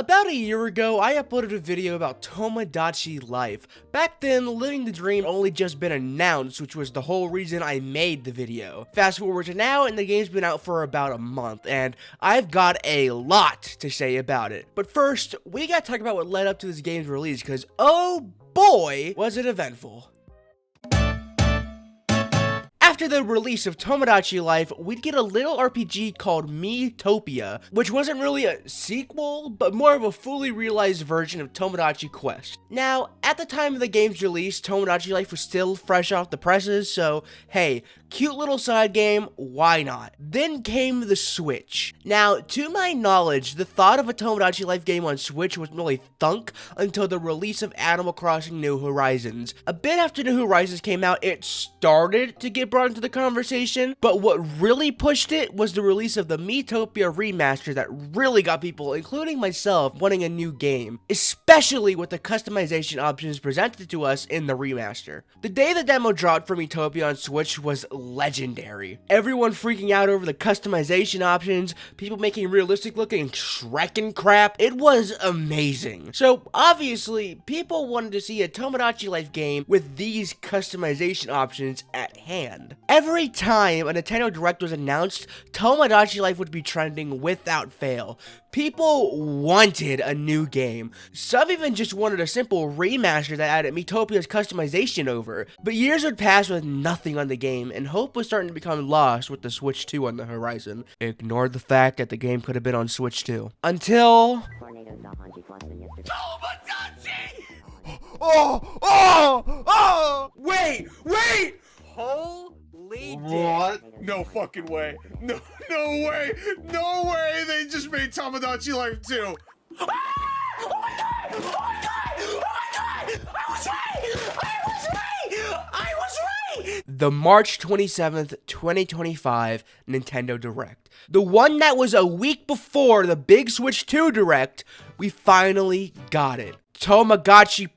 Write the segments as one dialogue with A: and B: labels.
A: About a year ago, I uploaded a video about Tomodachi Life. Back then, Living the Dream only just been announced, which was the whole reason I made the video. Fast forward to now, and the game's been out for about a month, and I've got a lot to say about it. But first, we gotta talk about what led up to this game's release, because oh boy, was it eventful. After the release of Tomodachi Life, we'd get a little RPG called Miitopia, which wasn't really a sequel, but more of a fully realized version of Tomodachi Quest. Now, at the time of the game's release, Tomodachi Life was still fresh off the presses, so hey, cute little side game, why not? Then came the Switch. Now, to my knowledge, the thought of a Tomodachi Life game on Switch wasn't really thunk until the release of Animal Crossing New Horizons. A bit after New Horizons came out, it started to get brought into the conversation, but what really pushed it was the release of the Miitopia remaster that really got people, including myself, wanting a new game, especially with the customization options presented to us in the remaster. The day the demo dropped for Miitopia on Switch was legendary. Everyone freaking out over the customization options, people making realistic looking Shrek and crap. It was amazing. So obviously, people wanted to see a Tomodachi Life game with these customization options at hand. Every time a Nintendo Direct was announced, Tomodachi Life would be trending without fail. People wanted a new game. Some even just wanted a simple remaster that added Miitopia's customization over. But years would pass with nothing on the game, and hope was starting to become lost with the Switch 2 on the horizon. Ignore the fact that the game could have been on Switch 2. Until... Tomodachi! Wait! Holy
B: what? No fucking way. No way. No way they just made Tomodachi Life 2.
A: Oh my god! I was right! The March 27th, 2025 Nintendo Direct. The one that was a week before the big Switch 2 Direct, we finally got it. Tomodachi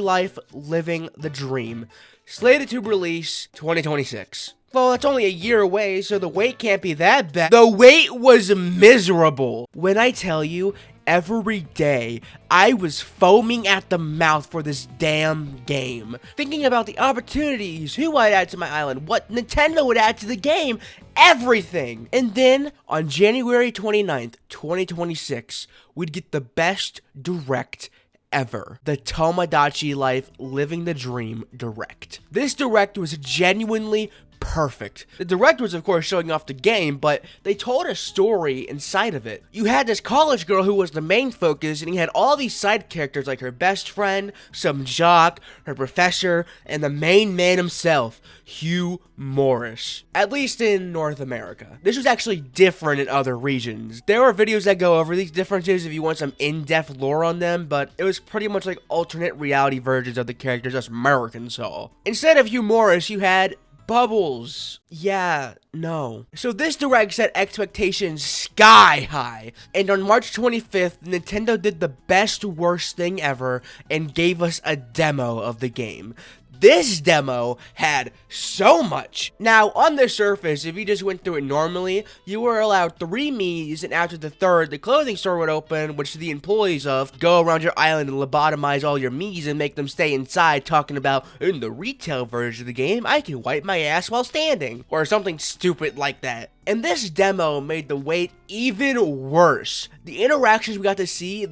A: Life Living the Dream. Slated to release 2026. Well, it's only a year away, so the wait can't be that bad. The wait was miserable. When I tell you, every day, I was foaming at the mouth for this damn game. Thinking about the opportunities, who I'd add to my island, what Nintendo would add to the game, everything. And then, on January 29th, 2026, we'd get the best Direct ever. The Tomodachi Life Living the Dream Direct. This Direct was genuinely perfect. The Direct was of course showing off the game, but they told a story inside of it. You had this college girl who was the main focus, and you had all these side characters like her best friend, some jock, her professor, and the main man himself, Hugh Morris. At least in North America. This was actually different in other regions. There are videos that go over these differences if you want some in-depth lore on them, but it was pretty much like alternate reality versions of the characters us Americans saw. Instead of Hugh Morris, you had Bubbles. Yeah, no. So this Direct set expectations sky high, and on March 25th, Nintendo did the best worst thing ever and gave us a demo of the game. This demo had so much. Now, on the surface, if you just went through it normally, you were allowed 3 Miis, and after the third, the clothing store would open, which the employees of go around your island and lobotomize all your Miis and make them stay inside, talking about, in the retail version of the game, I can wipe my ass while standing, or something stupid like that. And this demo made the wait even worse. The interactions we got to see,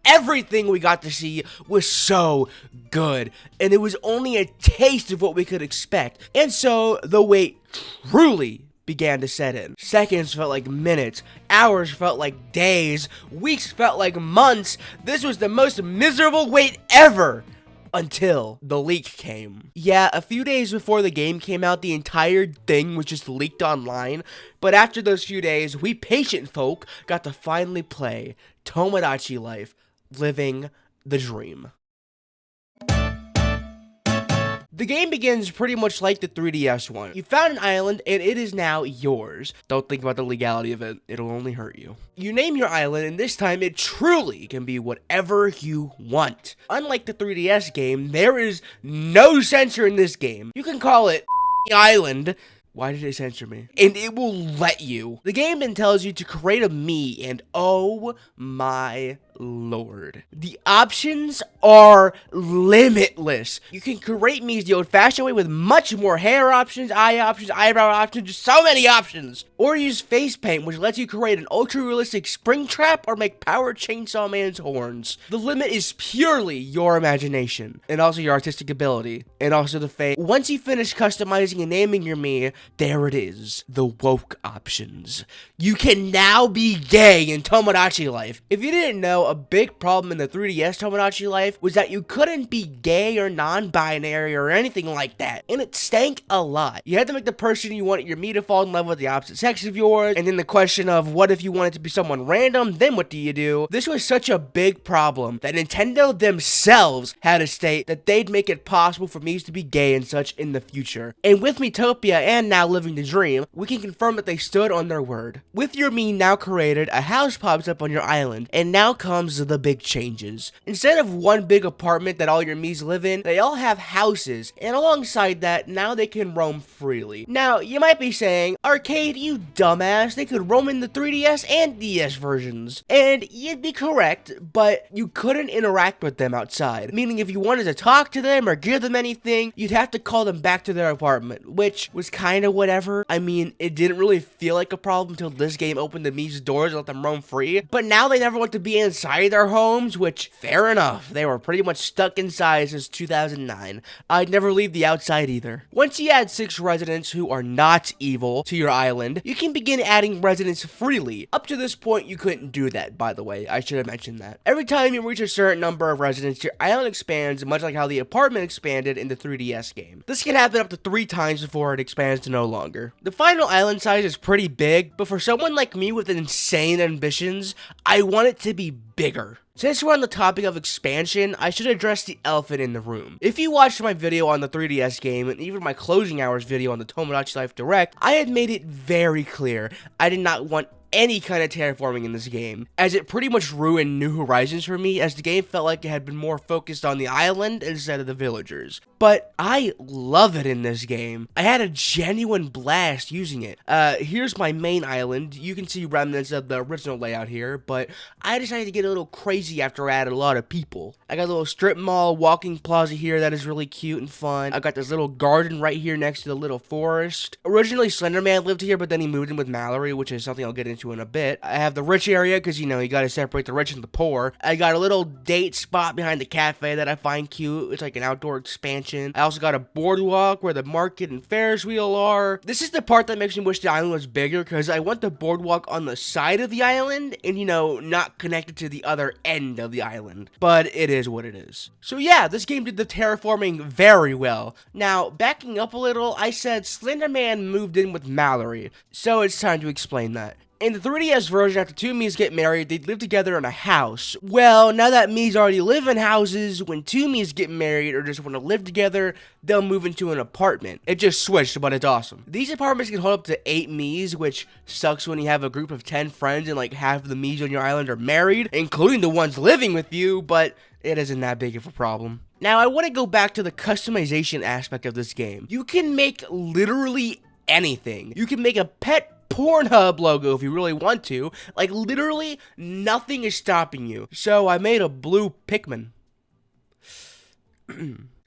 A: everything we got to see was so good, and it was only a taste of what we could expect. And so the wait truly began to set in. Seconds felt like minutes, hours felt like days, weeks felt like months. This was the most miserable wait ever. Until the leak came. Yeah, a few days before the game came out, the entire thing was just leaked online. But after those few days, we patient folk got to finally play Tomodachi Life Living the Dream. The game begins pretty much like the 3DS one. You found an island, and it is now yours. Don't think about the legality of it. It'll only hurt you. You name your island, and this time it truly can be whatever you want. Unlike the 3DS game, there is no censor in this game. You can call it Island, Why did it censor me? And it will let you. The game then tells you to create a Mii, and oh my lord. The options are limitless. You can create Mii's the old-fashioned way with much more hair options, eye options, eyebrow options, just so many options. Or use face paint, which lets you create an ultra-realistic spring trap or make Power Chainsaw Man's horns. The limit is purely your imagination, and also your artistic ability, and also the fate. Once you finish customizing and naming your Mii, there it is, the woke options. You can now be gay in Tomodachi Life. If you didn't know, a big problem in the 3DS Tomodachi Life was that you couldn't be gay or non-binary or anything like that, and it stank a lot. You had to make the person you wanted your Mii to fall in love with the opposite sex of yours, and then the question of what if you wanted to be someone random, then what do you do? This was such a big problem that Nintendo themselves had to state that they'd make it possible for Mii's to be gay and such in the future. And with Miitopia and now Living the Dream, we can confirm that they stood on their word. With your Mii now created, a house pops up on your island, and now comes the big changes. Instead of one big apartment that all your Mii's live in, they all have houses, and alongside that, now they can roam freely. Now, you might be saying, Arcade, you dumbass, they could roam in the 3DS and DS versions. And you'd be correct, but you couldn't interact with them outside. Meaning if you wanted to talk to them or give them anything, you'd have to call them back to their apartment, which was kind of whatever. I mean, it didn't really feel like a problem until this game opened the Mii's doors and let them roam free. But now they never want to be inside their homes, which, fair enough, they were pretty much stuck inside since 2009. I'd never leave the outside either. Once you add 6 residents who are not evil to your island, you can begin adding residents freely. Up to this point, you couldn't do that, by the way. I should have mentioned that. Every time you reach a certain number of residents, your island expands, much like how the apartment expanded in the 3DS game. This can happen up to 3 times before it expands to no longer. The final island size is pretty big, but for someone like me with insane ambitions, I want it to be bigger. Since we're on the topic of expansion, I should address the elephant in the room. If you watched my video on the 3DS game, and even my closing hours video on the Tomodachi Life Direct, I had made it very clear I did not want any kind of terraforming in this game, as it pretty much ruined New Horizons for me, as the game felt like it had been more focused on the island instead of the villagers. But I love it in this game. I had a genuine blast using it. Here's my main island. You can see remnants of the original layout here, but I decided to get a little crazy after I added a lot of people. I got a little strip mall walking plaza here that is really cute and fun. I got this little garden right here next to the little forest. Originally, Slenderman lived here, but then he moved in with Mallory, which is something I'll get into in a bit. I have the rich area, because, you know, you gotta separate the rich and the poor. I got a little date spot behind the cafe that I find cute. It's like an outdoor expansion. I also got a boardwalk where the market and Ferris wheel are. This is the part that makes me wish the island was bigger, because I want the boardwalk on the side of the island and, you know, not connected to the other end of the island. But it is what it is. So yeah, this game did the terraforming very well. Now, backing up a little, I said Slenderman moved in with Mallory, so it's time to explain that. In the 3DS version, after 2 Mii's get married, they'd live together in a house. Well, now that Mii's already live in houses, when 2 Mii's get married or just want to live together, they'll move into an apartment. It just switched, but it's awesome. These apartments can hold up to 8 Mii's, which sucks when you have a group of 10 friends and like half of the Mii's on your island are married, including the ones living with you, but it isn't that big of a problem. Now, I want to go back to the customization aspect of this game. You can make literally anything. You can make a pet Pornhub logo if you really want to. Like, literally nothing is stopping you. So I made a blue Pikmin.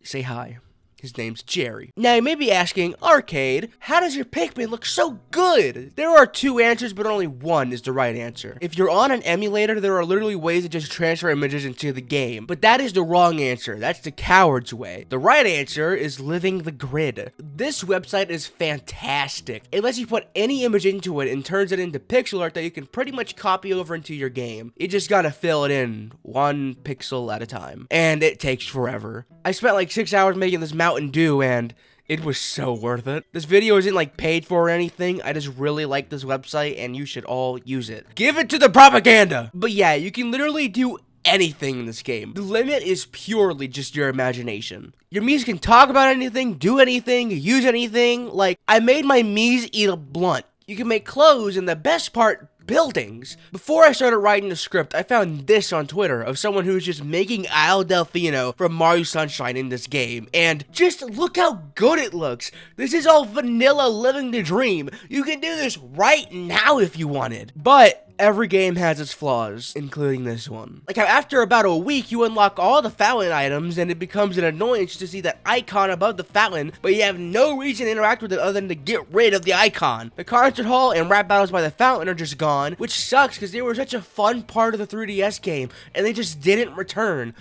A: Say hi. His name's Jerry. Now, you may be asking, Arcade, how does your Pikmin look so good? There are 2 answers, but only one is the right answer. If you're on an emulator, there are literally ways to just transfer images into the game. But that is the wrong answer. That's the coward's way. The right answer is living the grid. This website is fantastic. It lets you put any image into it and turns it into pixel art that you can pretty much copy over into your game. You just gotta fill it in 1 pixel at a time. And it takes forever. I spent like 6 hours making this Mountain Dew, and it was so worth it. This video isn't like paid for or anything. I just really like this website, and you should all use it. Give it to the propaganda! But yeah, you can literally do anything in this game. The limit is purely just your imagination. Your Mii's can talk about anything, do anything, use anything. Like, I made my Mii's eat a blunt. You can make clothes, and the best part, buildings. Before I started writing the script, I found this on Twitter of someone who's just making Isle Delfino from Mario Sunshine in this game, and just look how good it looks. This is all vanilla living the dream. You can do this right now if you wanted. But every game has its flaws, including this one. Like how after about a week, you unlock all the fountain items, and it becomes an annoyance to see that icon above the fountain, but you have no reason to interact with it other than to get rid of the icon. The concert hall and rap battles by the fountain are just gone, which sucks because they were such a fun part of the 3DS game, and they just didn't return.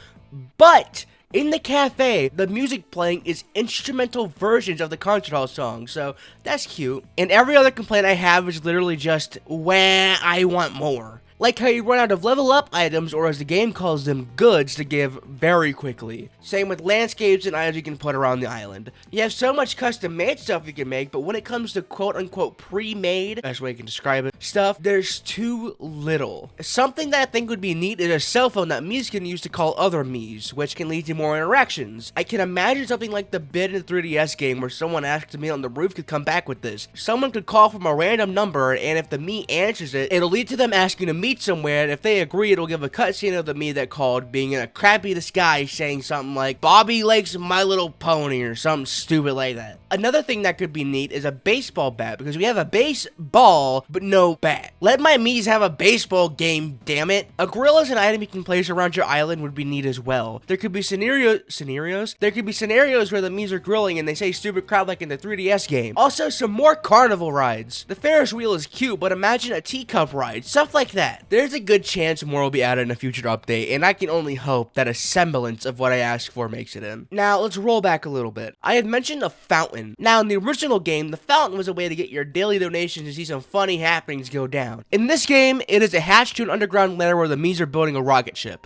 A: But in the cafe, the music playing is instrumental versions of the concert hall song, so that's cute. And every other complaint I have is literally just, wah, I want more. Like how you run out of level up items, or as the game calls them, goods to give very quickly. Same with landscapes and items you can put around the island. You have so much custom made stuff you can make, but when it comes to quote unquote pre-made, best way you can describe it, stuff, there's too little. Something that I think would be neat is a cell phone that Mii's can use to call other Mii's, which can lead to more interactions. I can imagine something like the bit in the 3DS game where someone asks me on the roof could come back with this. Someone could call from a random number, and if the Mii answers it, it'll lead to them asking to meet somewhere, and if they agree, it'll give a cutscene of the Mii that called being in a crappy disguise saying something like Bobby likes My Little Pony or something stupid like that. Another thing that could be neat is a baseball bat, because we have a baseball but no bat. Let my Mii's have a baseball game, damn it. A grill as an item you can place around your island would be neat as well. There could be scenarios? There could be scenarios where the Mii's are grilling and they say stupid crap like in the 3DS game. Also, some more carnival rides. The Ferris wheel is cute, but imagine a teacup ride, stuff like that. There's a good chance more will be added in a future update, and I can only hope that a semblance of what I asked for makes it in. Now, let's roll back a little bit. I had mentioned a fountain. Now, in the original game, the fountain was a way to get your daily donations to see some funny happenings go down. In this game, it is a hatch to an underground lair where the Mii's are building a rocket ship.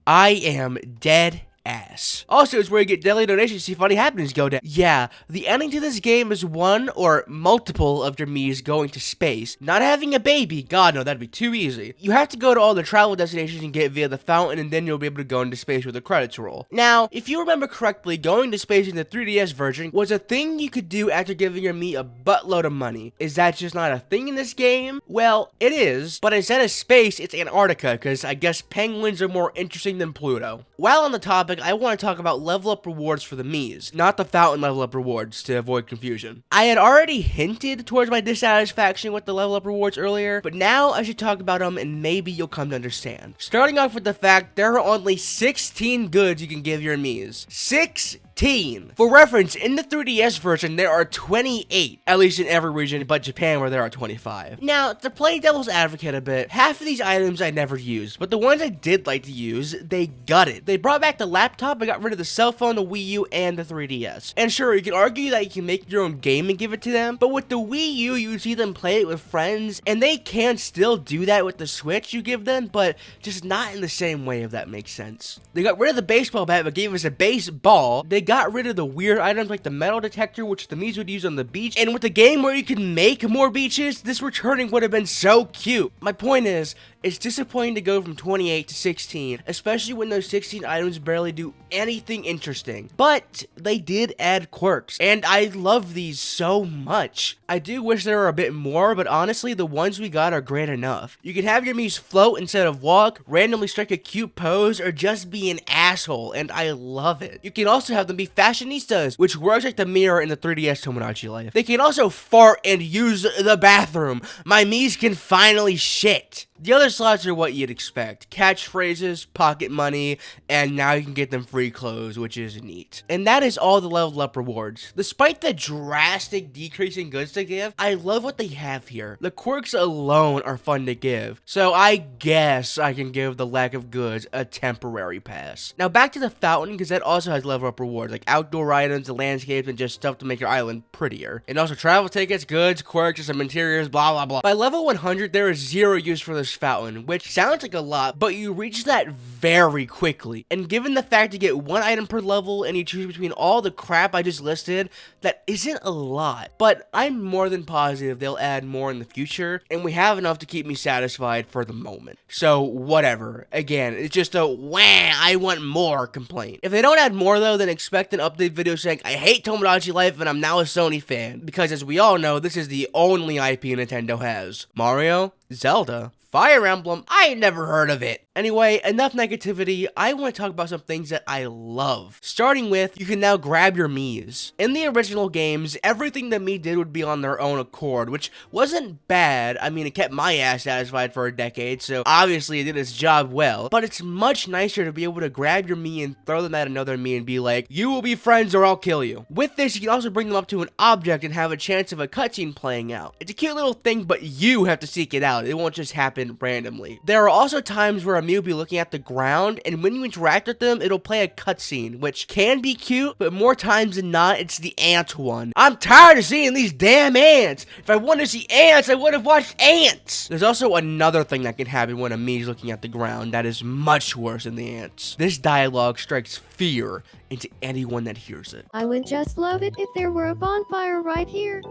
A: I am dead ass. Also, it's where you get daily donations to see funny happenings go down. Yeah, the ending to this game is one or multiple of your Mii's going to space. Not having a baby, god no, that'd be too easy. You have to go to all the travel destinations and get via the fountain, and then you'll be able to go into space with the credits roll. Now, if you remember correctly, going to space in the 3DS version was a thing you could do after giving your Mii a buttload of money. Is that just not a thing in this game? Well, it is, but instead of space, it's Antarctica, because I guess penguins are more interesting than Pluto. While on the topic, I want to talk about level up rewards for the Mii's, not the fountain level up rewards, to avoid confusion. I had already hinted towards my dissatisfaction with the level up rewards earlier, but now I should talk about them and maybe you'll come to understand. Starting off with the fact there are only 16 goods you can give your Mii's. 16! For reference, in the 3DS version, there are 28, at least in every region but Japan where there are 25. Now, to play devil's advocate a bit, half of these items I never used, but the ones I did like to use, they gutted. They brought back the laptop, and got rid of the cell phone, the Wii U, and the 3DS. And sure, you can argue that you can make your own game and give it to them, but with the Wii U, you see them play it with friends, and they can still do that with the Switch you give them, but just not in the same way, if that makes sense. They got rid of the baseball bat, but gave us a baseball. They got rid of the weird items like the metal detector, which the Mii's would use on the beach, and with the game where you can make more beaches, this returning would have been so cute. My point is, it's disappointing to go from 28 to 16, especially when those 16 items barely do anything interesting. But they did add quirks, and I love these so much. I do wish there were a bit more, but honestly, the ones we got are great enough. You can have your Mii's float instead of walk, randomly strike a cute pose, or just be an asshole, and I love it. You can also have them be fashionistas, which works like the mirror in the 3DS Tomodachi life. They can also fart and use the bathroom. My Mii's can finally shit. The other slots are what you'd expect. Catchphrases, pocket money, and now you can get them free clothes, which is neat. And that is all the leveled up rewards. Despite the drastic decrease in goods to give, I love what they have here. The quirks alone are fun to give, so I guess I can give the lack of goods a temporary pass. Now back to the fountain, because that also has level up rewards, like outdoor items, the landscapes, and just stuff to make your island prettier. And also travel tickets, goods, quirks, some interiors, blah blah blah. By level 100, there is zero use for this fountain, which sounds like a lot, but you reach that very quickly. And given the fact you get one item per level and you choose between all the crap I just listed, that isn't a lot. But I'm more than positive they'll add more in the future, and we have enough to keep me satisfied for the moment. So whatever. Again, it's just a wah, I want more complaint. If they don't add more though, then expect an update video saying I hate Tomodachi Life and I'm now a Sony fan. Because as we all know, this is the only IP Nintendo has. Mario, Zelda, Fire Emblem, I ain't never heard of it. Anyway, enough negativity, I want to talk about some things that I love. Starting with, you can now grab your Miis. In the original games, everything the Mii did would be on their own accord, which wasn't bad. I mean, it kept my ass satisfied for a decade, so obviously it did its job well. But it's much nicer to be able to grab your Mii and throw them at another Mii and be like, you will be friends or I'll kill you. With this, you can also bring them up to an object and have a chance of a cutscene playing out. It's a cute little thing, but you have to seek it out. It won't just happen randomly. There are also times where a Mii will be looking at the ground, and when you interact with them, it'll play a cutscene, which can be cute, but more times than not, it's the ant one. I'm tired of seeing these damn ants. If I wanted to see ants, I would have watched ants. There's also another thing that can happen when a Mii is looking at the ground that is much worse than the ants. This dialogue strikes fear into anyone that hears it.
C: I would just love it if there were a bonfire right here.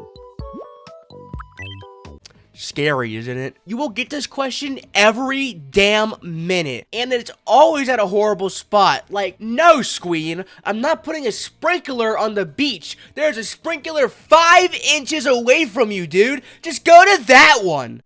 A: Scary, isn't it? You will get this question every damn minute, and it's always at a horrible spot. Like, no, Squeen, I'm not putting a sprinkler on the beach. There's a sprinkler 5 inches away from you, dude. Just go to that one.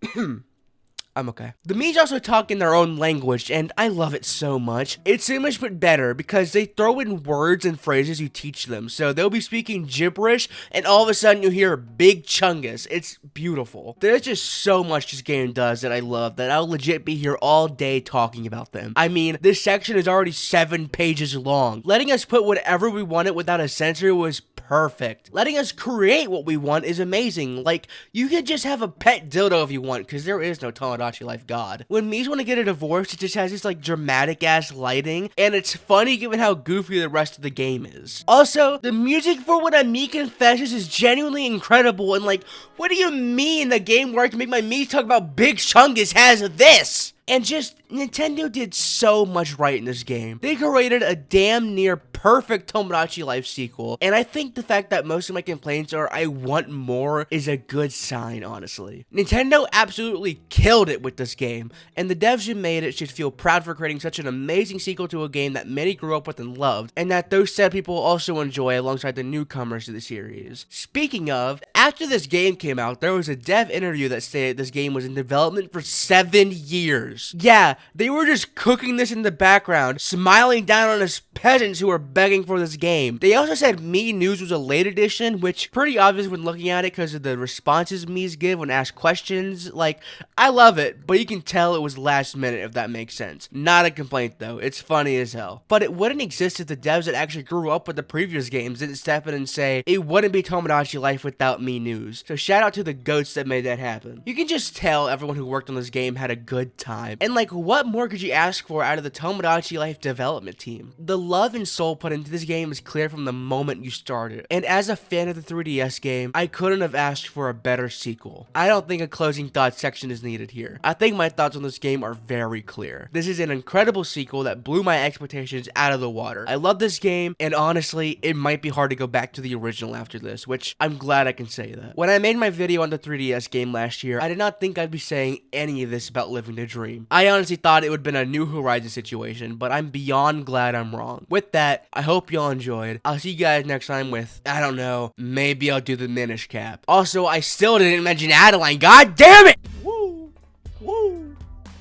A: I'm okay. The Mii's also talk in their own language, and I love it so much. It's so much but better because they throw in words and phrases you teach them. So they'll be speaking gibberish, and all of a sudden you hear Big Chungus. It's beautiful. There's just so much this game does that I love that I'll legit be here all day talking about them. I mean, this section is already 7 pages long. Letting us put whatever we wanted without a censor was perfect. Letting us create what we want is amazing. Like, you could just have a pet dildo if you want, because there is no Tomodachi Life God. When Mii's want to get a divorce, it just has this like dramatic ass lighting, and it's funny given how goofy the rest of the game is. Also, the music for when a Mii confesses is genuinely incredible, and like, what do you mean the game where I can make my Mii talk about Big Chungus has this? And just, Nintendo did so much right in this game. They created a damn near perfect Tomodachi Life sequel, and I think the fact that most of my complaints are I want more is a good sign, honestly. Nintendo absolutely killed it with this game, and the devs who made it should feel proud for creating such an amazing sequel to a game that many grew up with and loved, and that those said people also enjoy alongside the newcomers to the series. Speaking of, after this game came out, there was a dev interview that stated this game was in development for 7 years. Yeah, they were just cooking this in the background, smiling down on us peasants who were begging for this game. They also said Mii News was a late edition, which pretty obvious when looking at it because of the responses Mii's give when asked questions. Like, I love it, but you can tell it was last minute if that makes sense. Not a complaint though, it's funny as hell. But it wouldn't exist if the devs that actually grew up with the previous games didn't step in and say, it wouldn't be Tomodachi Life without Mii News. So shout out to the goats that made that happen. You can just tell everyone who worked on this game had a good time. And like, what more could you ask for out of the Tomodachi Life development team? The love and soul put into this game is clear from the moment you started. And as a fan of the 3DS game, I couldn't have asked for a better sequel. I don't think a closing thoughts section is needed here. I think my thoughts on this game are very clear. This is an incredible sequel that blew my expectations out of the water. I love this game, and honestly, it might be hard to go back to the original after this, which I'm glad I can say that. When I made my video on the 3DS game last year, I did not think I'd be saying any of this about Living the Dream. I honestly thought it would have been a New Horizons situation, but I'm beyond glad I'm wrong. With that, I hope y'all enjoyed. I'll see you guys next time with, I don't know, maybe I'll do the Minish Cap. Also, I still didn't mention Adeline, god damn it! Woo! Woo!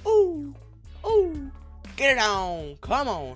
A: Ooh! Ooh! Get it on! Come on!